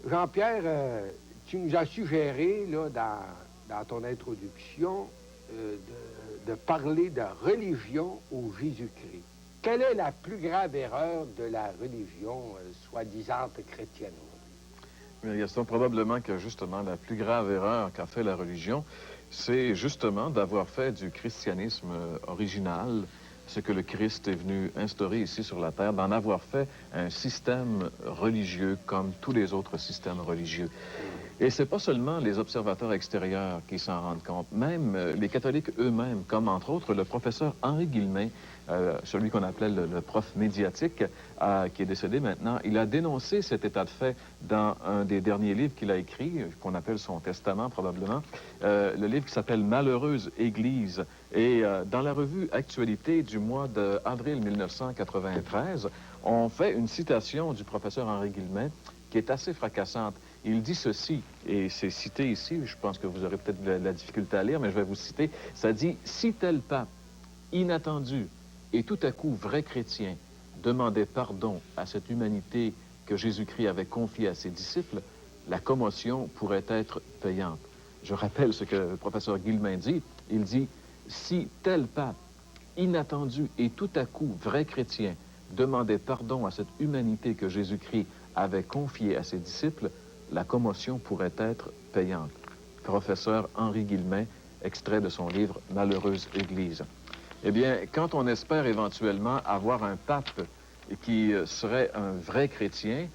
Jean-Pierre, tu nous as suggéré, là, dans ton introduction, de parler de religion au Jésus-Christ. Quelle est la plus grave erreur de la religion soi-disant chrétienne aujourd'hui? Bien, Gaston, probablement que justement la plus grave erreur qu'a fait la religion, c'est justement d'avoir fait du christianisme original ce que le Christ est venu instaurer ici sur la terre, d'en avoir fait un système religieux comme tous les autres systèmes religieux. Et c'est pas seulement les observateurs extérieurs qui s'en rendent compte, même les catholiques eux-mêmes, comme entre autres le professeur Henri Guillemin, celui qu'on appelait le prof médiatique, qui est décédé maintenant. Il a dénoncé cet état de fait dans un des derniers livres qu'il a écrit, qu'on appelle son testament probablement, le livre qui s'appelle « Malheureuse Église ». Et dans la revue Actualité du mois d'avril 1993, on fait une citation du professeur Henri Guillemin qui est assez fracassante. Il dit ceci, et c'est cité ici, je pense que vous aurez peut-être de la difficulté à lire, mais je vais vous citer. Ça dit « Si tel pape, inattendu et tout à coup vrai chrétien, demandait pardon à cette humanité que Jésus-Christ avait confiée à ses disciples, la commotion pourrait être payante. » Je rappelle ce que le professeur Guillemin dit. Il dit « Si tel pape, inattendu et tout à coup vrai chrétien, demandait pardon à cette humanité que Jésus-Christ avait confiée à ses disciples, la commotion pourrait être payante. » Professeur Henri Guillemin, extrait de son livre « Malheureuse Église ». Eh bien, quand on espère éventuellement avoir un pape qui serait un vrai chrétien,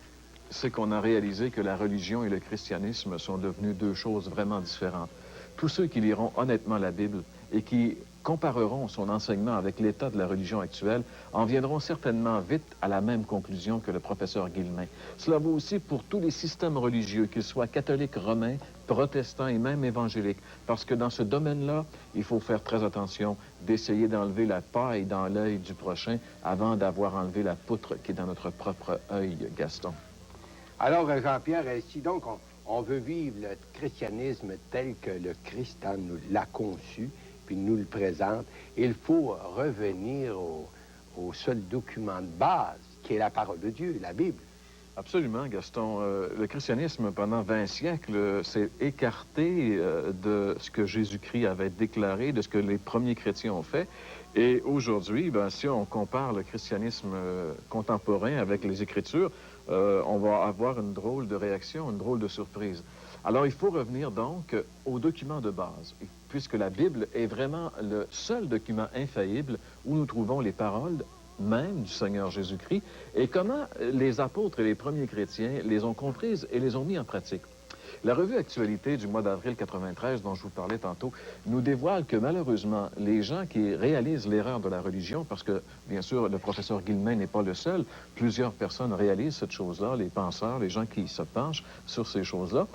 c'est qu'on a réalisé que la religion et le christianisme sont devenus deux choses vraiment différentes. Tous ceux qui liront honnêtement la Bible et qui compareront son enseignement avec l'état de la religion actuelle en viendront certainement vite à la même conclusion que le professeur Guillemin. Cela vaut aussi pour tous les systèmes religieux, qu'ils soient catholiques, romains, protestants et même évangéliques, parce que dans ce domaine-là, il faut faire très attention d'essayer d'enlever la paille dans l'œil du prochain avant d'avoir enlevé la poutre qui est dans notre propre œil, Gaston. Alors, Jean-Pierre, si donc on veut vivre le christianisme tel que le Christ l'a conçu, puis nous le présente, il faut revenir au seul document de base, qui est la parole de Dieu, la Bible. Absolument, Gaston. Le christianisme, pendant 20 siècles, s'est écarté de ce que Jésus-Christ avait déclaré, de ce que les premiers chrétiens ont fait. Et aujourd'hui, si on compare le christianisme contemporain avec les Écritures, on va avoir une drôle de réaction, une drôle de surprise. Alors, il faut revenir donc au document de base, puisque la Bible est vraiment le seul document infaillible où nous trouvons les paroles même du Seigneur Jésus-Christ, et comment les apôtres et les premiers chrétiens les ont comprises et les ont mis en pratique. La revue Actualité du mois d'avril 93, dont je vous parlais tantôt, nous dévoile que malheureusement, les gens qui réalisent l'erreur de la religion, parce que, bien sûr, le professeur Guillemin n'est pas le seul, plusieurs personnes réalisent cette chose-là, les penseurs, les gens qui se penchent sur ces choses-là,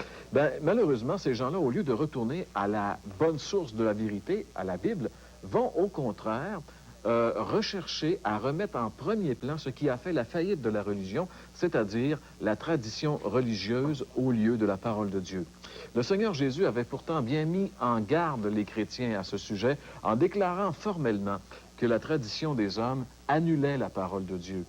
malheureusement, ces gens-là, au lieu de retourner à la bonne source de la vérité, à la Bible, vont au contraire rechercher à remettre en premier plan ce qui a fait la faillite de la religion, c'est-à-dire la tradition religieuse au lieu de la parole de Dieu. Le Seigneur Jésus avait pourtant bien mis en garde les chrétiens à ce sujet en déclarant formellement que la tradition des hommes annulait la parole de Dieu.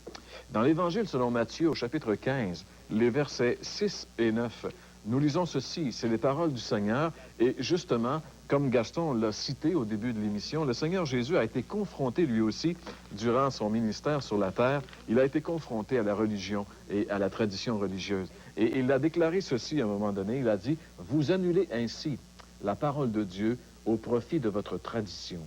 Dans l'Évangile selon Matthieu, au chapitre 15, les versets 6 et 9, nous lisons ceci, c'est les paroles du Seigneur, et justement, comme Gaston l'a cité au début de l'émission, le Seigneur Jésus a été confronté lui aussi, durant son ministère sur la terre, il a été confronté à la religion et à la tradition religieuse. Et il a déclaré ceci à un moment donné, il a dit, « Vous annulez ainsi la parole de Dieu au profit de votre tradition.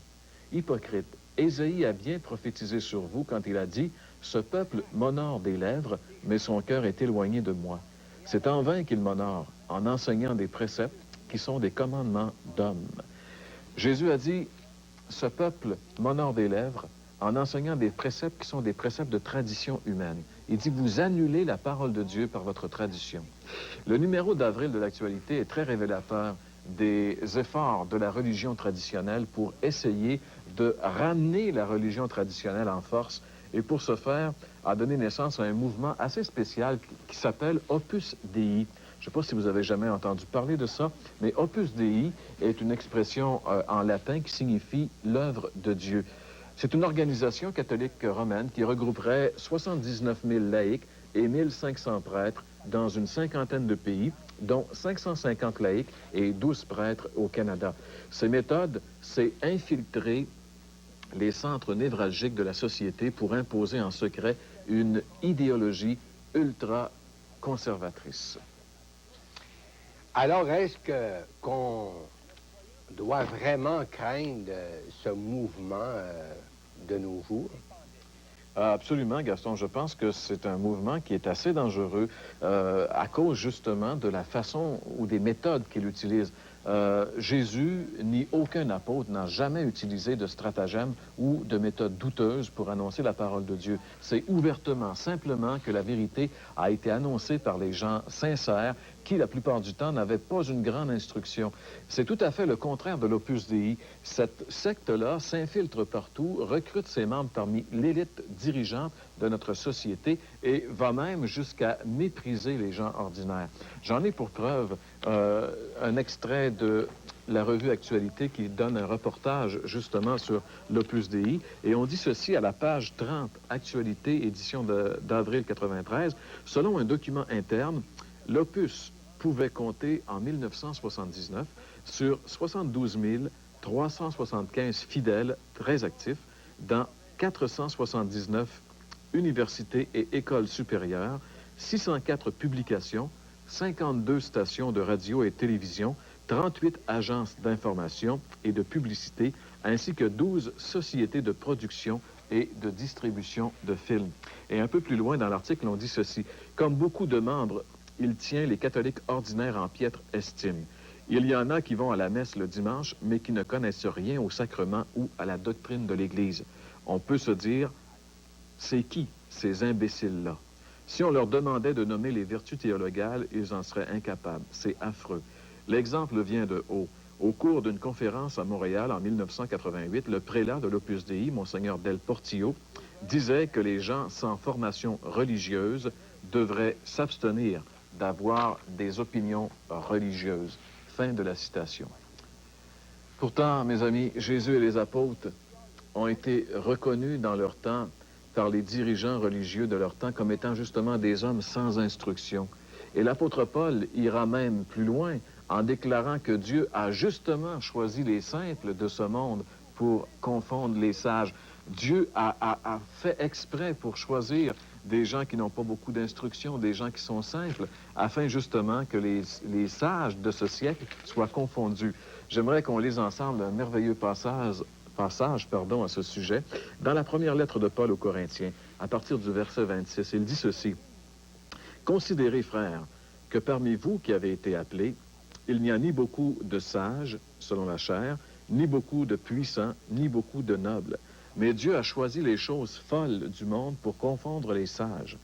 Hypocrite, Ésaïe a bien prophétisé sur vous quand il a dit, « Ce peuple m'honore des lèvres, mais son cœur est éloigné de moi. C'est en vain qu'il m'honore, en enseignant des préceptes qui sont des commandements d'hommes. » Jésus a dit, ce peuple m'honore des lèvres en enseignant des préceptes qui sont des préceptes de tradition humaine. Il dit, vous annulez la parole de Dieu par votre tradition. Le numéro d'avril de l'Actualité est très révélateur des efforts de la religion traditionnelle pour essayer de ramener la religion traditionnelle en force et pour ce faire, a donné naissance à un mouvement assez spécial qui s'appelle Opus Dei. Je ne sais pas si vous avez jamais entendu parler de ça, mais Opus Dei est une expression en latin qui signifie l'œuvre de Dieu. C'est une organisation catholique romaine qui regrouperait 79 000 laïcs et 1500 prêtres dans une cinquantaine de pays, dont 550 laïcs et 12 prêtres au Canada. Ces méthodes, c'est infiltrer les centres névralgiques de la société pour imposer en secret une idéologie ultra-conservatrice. Alors, est-ce qu'on doit vraiment craindre ce mouvement de nos jours? Absolument, Gaston. Je pense que c'est un mouvement qui est assez dangereux à cause justement de la façon ou des méthodes qu'il utilise. Jésus, ni aucun apôtre, n'a jamais utilisé de stratagème ou de méthode douteuse pour annoncer la parole de Dieu. C'est ouvertement, simplement que la vérité a été annoncée par les gens sincères qui, la plupart du temps, n'avaient pas une grande instruction. C'est tout à fait le contraire de l'Opus Dei. Cette secte-là s'infiltre partout, recrute ses membres parmi l'élite dirigeante de notre société et va même jusqu'à mépriser les gens ordinaires. J'en ai pour preuve un extrait de la revue Actualité qui donne un reportage justement sur l'Opus Dei. Et on dit ceci à la page 30, Actualité, édition d'avril 93. Selon un document interne, l'Opus pouvait compter en 1979 sur 72 375 fidèles très actifs dans 479 universités et écoles supérieures, 604 publications, 52 stations de radio et télévision, 38 agences d'information et de publicité, ainsi que 12 sociétés de production et de distribution de films. Et un peu plus loin dans l'article, on dit ceci. Comme beaucoup de membres, il tient les catholiques ordinaires en piètre estime. Il y en a qui vont à la messe le dimanche, mais qui ne connaissent rien au sacrement ou à la doctrine de l'Église. On peut se dire, c'est qui ces imbéciles-là? Si on leur demandait de nommer les vertus théologales, ils en seraient incapables. C'est affreux. L'exemple vient de haut. Au cours d'une conférence à Montréal en 1988, le prélat de l'Opus Dei, Monseigneur Del Portillo, disait que les gens sans formation religieuse devraient s'abstenir d'avoir des opinions religieuses. Fin de la citation. Pourtant, mes amis, Jésus et les apôtres ont été reconnus dans leur temps par les dirigeants religieux de leur temps comme étant justement des hommes sans instruction. Et l'apôtre Paul ira même plus loin en déclarant que Dieu a justement choisi les simples de ce monde pour confondre les sages. Dieu a fait exprès pour choisir des gens qui n'ont pas beaucoup d'instruction, des gens qui sont simples, afin justement que les sages de ce siècle soient confondus. J'aimerais qu'on lise ensemble un merveilleux passage à ce sujet. Dans la première lettre de Paul aux Corinthiens, à partir du verset 26, il dit ceci. « Considérez, frères, que parmi vous qui avez été appelés, il n'y a ni beaucoup de sages, selon la chair, ni beaucoup de puissants, ni beaucoup de nobles. Mais Dieu a choisi les choses folles du monde pour confondre les sages.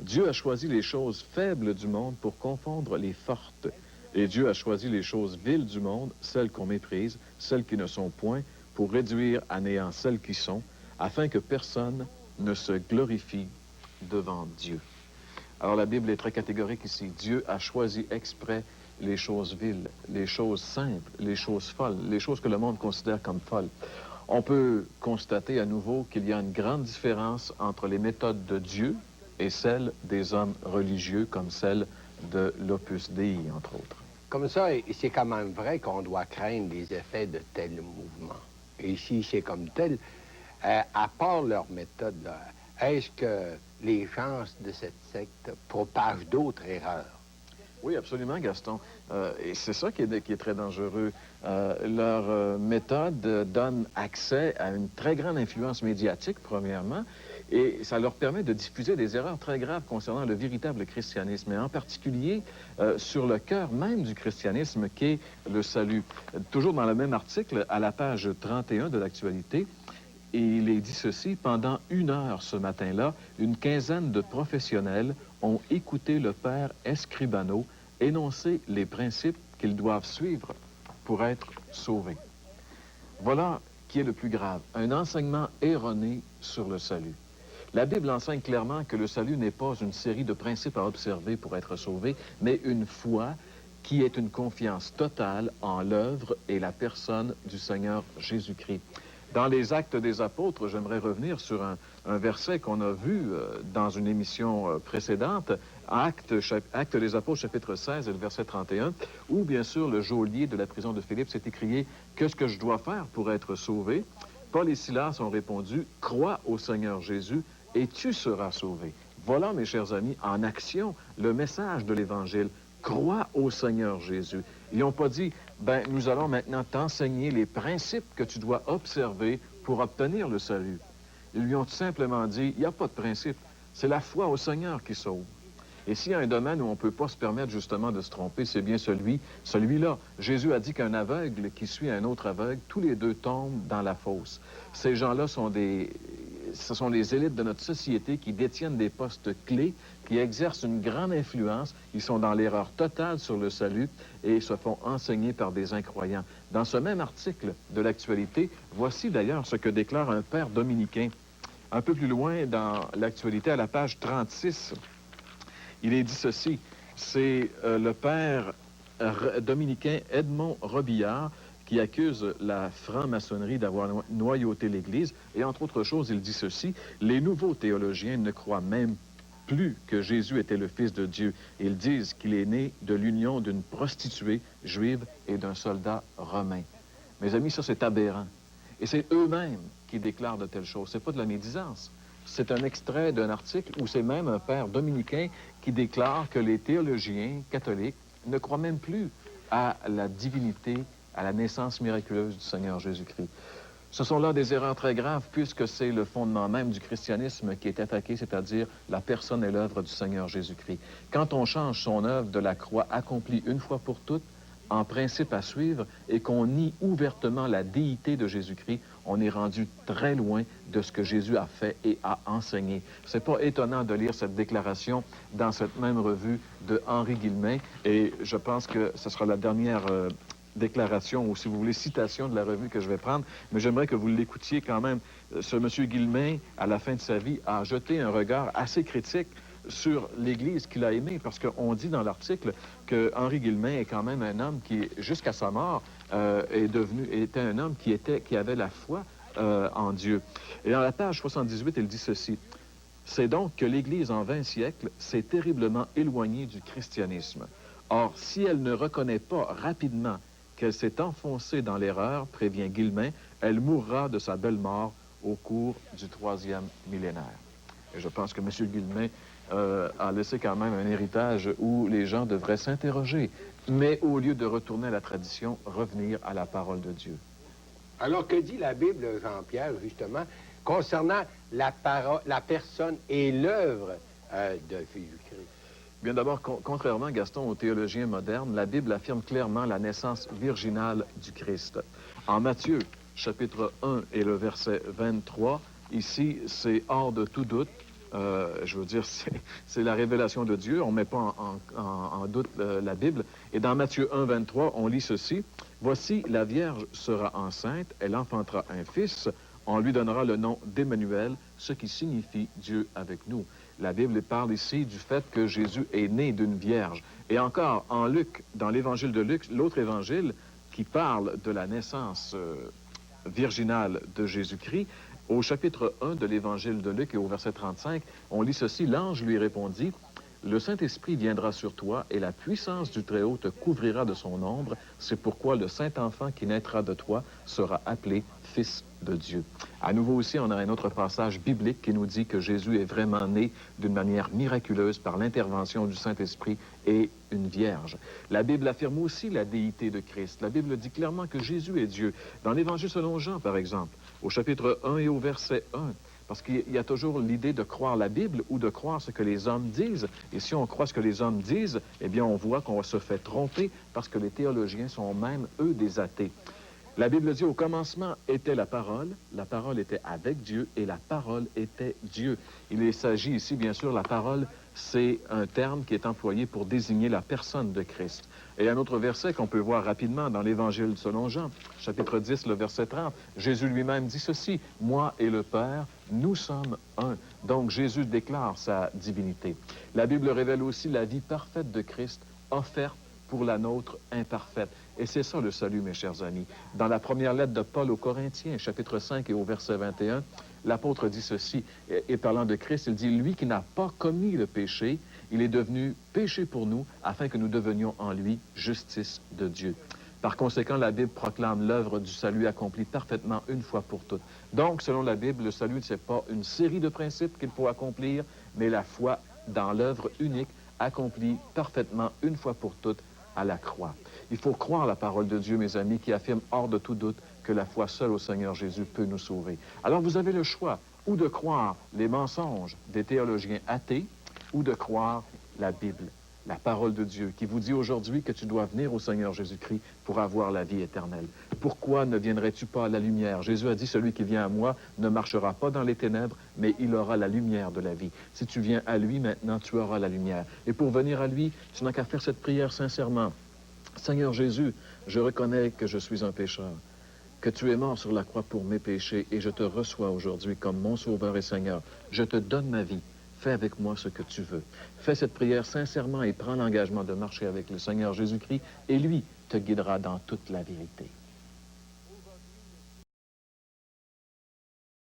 Dieu a choisi les choses faibles du monde pour confondre les fortes. Et Dieu a choisi les choses viles du monde, celles qu'on méprise, celles qui ne sont point, pour réduire à néant celles qui sont, afin que personne ne se glorifie devant Dieu. » Alors la Bible est très catégorique ici. Dieu a choisi exprès les choses viles, les choses simples, les choses folles, les choses que le monde considère comme folles. On peut constater à nouveau qu'il y a une grande différence entre les méthodes de Dieu et celles des hommes religieux, comme celle de l'Opus Dei, entre autres. Comme ça, c'est quand même vrai qu'on doit craindre les effets de tels mouvements. Et ici, c'est comme tel. À part leur méthode, est-ce que les gens de cette secte propagent d'autres erreurs? Oui, absolument, Gaston. Et c'est ça qui est très dangereux. Leur méthode donne accès à une très grande influence médiatique, premièrement, et ça leur permet de diffuser des erreurs très graves concernant le véritable christianisme, et en particulier sur le cœur même du christianisme qu'est le salut. Toujours dans le même article, à la page 31 de l'actualité, et il est dit ceci, pendant 1 heure ce matin-là, une quinzaine de professionnels ont écouté le père Escribano énoncer les principes qu'ils doivent suivre pour être sauvés. Voilà qui est le plus grave, un enseignement erroné sur le salut. La Bible enseigne clairement que le salut n'est pas une série de principes à observer pour être sauvé, mais une foi qui est une confiance totale en l'œuvre et la personne du Seigneur Jésus-Christ. Dans les Actes des Apôtres, j'aimerais revenir sur un verset qu'on a vu dans une émission précédente, Actes des Apôtres, chapitre 16 et le verset 31, où bien sûr le geôlier de la prison de Philippe s'est écrié « Qu'est-ce que je dois faire pour être sauvé? » Paul et Silas ont répondu « Crois au Seigneur Jésus et tu seras sauvé. » Voilà, mes chers amis, en action, le message de l'Évangile. Crois au Seigneur Jésus. Ils n'ont pas dit, ben, nous allons maintenant t'enseigner les principes que tu dois observer pour obtenir le salut. Ils lui ont tout simplement dit, il n'y a pas de principe. C'est la foi au Seigneur qui sauve. Et s'il y a un domaine où on ne peut pas se permettre justement de se tromper, c'est bien celui-là. Jésus a dit qu'un aveugle qui suit un autre aveugle, tous les deux tombent dans la fosse. Ces gens-là ce sont les élites de notre société qui détiennent des postes clés, qui exercent une grande influence. Ils sont dans l'erreur totale sur le salut et se font enseigner par des incroyants. Dans ce même article de l'actualité, voici d'ailleurs ce que déclare un père dominicain. Un peu plus loin dans l'actualité, à la page 36, il est dit ceci. C'est le père dominicain Edmond Robillard qui accuse la franc-maçonnerie d'avoir noyauté l'Église. Et entre autres choses, il dit ceci, « Les nouveaux théologiens ne croient même plus que Jésus était le Fils de Dieu. Ils disent qu'il est né de l'union d'une prostituée juive et d'un soldat romain. » Mes amis, ça c'est aberrant. Et c'est eux-mêmes qui déclarent de telles choses. C'est pas de la médisance. C'est un extrait d'un article où c'est même un père dominicain qui déclare que les théologiens catholiques ne croient même plus à la divinité, à la naissance miraculeuse du Seigneur Jésus-Christ. Ce sont là des erreurs très graves puisque c'est le fondement même du christianisme qui est attaqué, c'est-à-dire la personne et l'œuvre du Seigneur Jésus-Christ. Quand on change son œuvre de la croix accomplie une fois pour toutes, en principe à suivre, et qu'on nie ouvertement la déité de Jésus-Christ, on est rendu très loin de ce que Jésus a fait et a enseigné. C'est pas étonnant de lire cette déclaration dans cette même revue de Henri Guillemin, et je pense que ce sera la dernière déclaration, ou si vous voulez, citation de la revue que je vais prendre, mais j'aimerais que vous l'écoutiez quand même. Ce monsieur Guillemin, à la fin de sa vie, a jeté un regard assez critique sur l'Église qu'il a aimée, parce qu'on dit dans l'article que Henri Guillemin est quand même un homme qui, jusqu'à sa mort, était un homme qui avait la foi en Dieu. Et dans la page 78, il dit ceci. C'est donc que l'Église en 20 siècles s'est terriblement éloignée du christianisme. Or, si elle ne reconnaît pas rapidement qu'elle s'est enfoncée dans l'erreur, prévient Guillemin, elle mourra de sa belle mort au cours du 3e millénaire. Et je pense que M. Guillemin a laissé quand même un héritage où les gens devraient s'interroger, mais au lieu de retourner à la tradition, revenir à la parole de Dieu. Alors, que dit la Bible, Jean-Pierre, justement, concernant la personne et l'œuvre de Jésus-Christ? Bien d'abord, contrairement, Gaston, aux théologiens modernes, la Bible affirme clairement la naissance virginale du Christ. En Matthieu, chapitre 1 et le verset 23, ici, c'est hors de tout doute. Je veux dire, c'est la révélation de Dieu. On ne met pas en doute la Bible. Et dans Matthieu 1, 23, on lit ceci. « Voici, la Vierge sera enceinte, elle enfantera un fils, on lui donnera le nom d'Emmanuel, ce qui signifie Dieu avec nous. » La Bible parle ici du fait que Jésus est né d'une vierge. Et encore, en Luc, dans l'évangile de Luc, l'autre évangile qui parle de la naissance virginale de Jésus-Christ, au chapitre 1 de l'évangile de Luc et au verset 35, on lit ceci, « L'ange lui répondit, « Le Saint-Esprit viendra sur toi et la puissance du Très-Haut te couvrira de son ombre. C'est pourquoi le Saint-Enfant qui naîtra de toi sera appelé Fils de Dieu. » À nouveau aussi, on a un autre passage biblique qui nous dit que Jésus est vraiment né d'une manière miraculeuse par l'intervention du Saint-Esprit et une vierge. La Bible affirme aussi la déité de Christ. La Bible dit clairement que Jésus est Dieu. Dans l'Évangile selon Jean, par exemple, au chapitre 1 et au verset 1, parce qu'il y a toujours l'idée de croire la Bible ou de croire ce que les hommes disent. Et si on croit ce que les hommes disent, eh bien, on voit qu'on se fait tromper parce que les théologiens sont même, eux, des athées. La Bible dit, au commencement était la parole était avec Dieu et la parole était Dieu. Il s'agit ici, bien sûr, la parole, c'est un terme qui est employé pour désigner la personne de Christ. Et un autre verset qu'on peut voir rapidement dans l'Évangile selon Jean, chapitre 10, le verset 30, Jésus lui-même dit ceci, « Moi et le Père, nous sommes un. » Donc Jésus déclare sa divinité. La Bible révèle aussi la vie parfaite de Christ offerte pour la nôtre imparfaite. Et c'est ça le salut, mes chers amis. Dans la première lettre de Paul aux Corinthiens, chapitre 5 et au verset 21, l'apôtre dit ceci, et parlant de Christ, il dit, « Lui qui n'a pas commis le péché, il est devenu péché pour nous, afin que nous devenions en lui justice de Dieu. » Par conséquent, la Bible proclame l'œuvre du salut accompli parfaitement une fois pour toutes. Donc, selon la Bible, le salut, ce n'est pas une série de principes qu'il faut accomplir, mais la foi dans l'œuvre unique accomplie parfaitement une fois pour toutes à la croix. Il faut croire la parole de Dieu, mes amis, qui affirme hors de tout doute que la foi seule au Seigneur Jésus peut nous sauver. Alors, vous avez le choix ou de croire les mensonges des théologiens athées ou de croire la Bible, la parole de Dieu, qui vous dit aujourd'hui que tu dois venir au Seigneur Jésus-Christ pour avoir la vie éternelle. Pourquoi ne viendrais-tu pas à la lumière? Jésus a dit, celui qui vient à moi ne marchera pas dans les ténèbres, mais il aura la lumière de la vie. Si tu viens à lui maintenant, tu auras la lumière. Et pour venir à lui, tu n'as qu'à faire cette prière sincèrement. Seigneur Jésus, je reconnais que je suis un pécheur, que tu es mort sur la croix pour mes péchés, et je te reçois aujourd'hui comme mon Sauveur et Seigneur. Je te donne ma vie. Fais avec moi ce que tu veux. Fais cette prière sincèrement et prends l'engagement de marcher avec le Seigneur Jésus-Christ, et lui te guidera dans toute la vérité.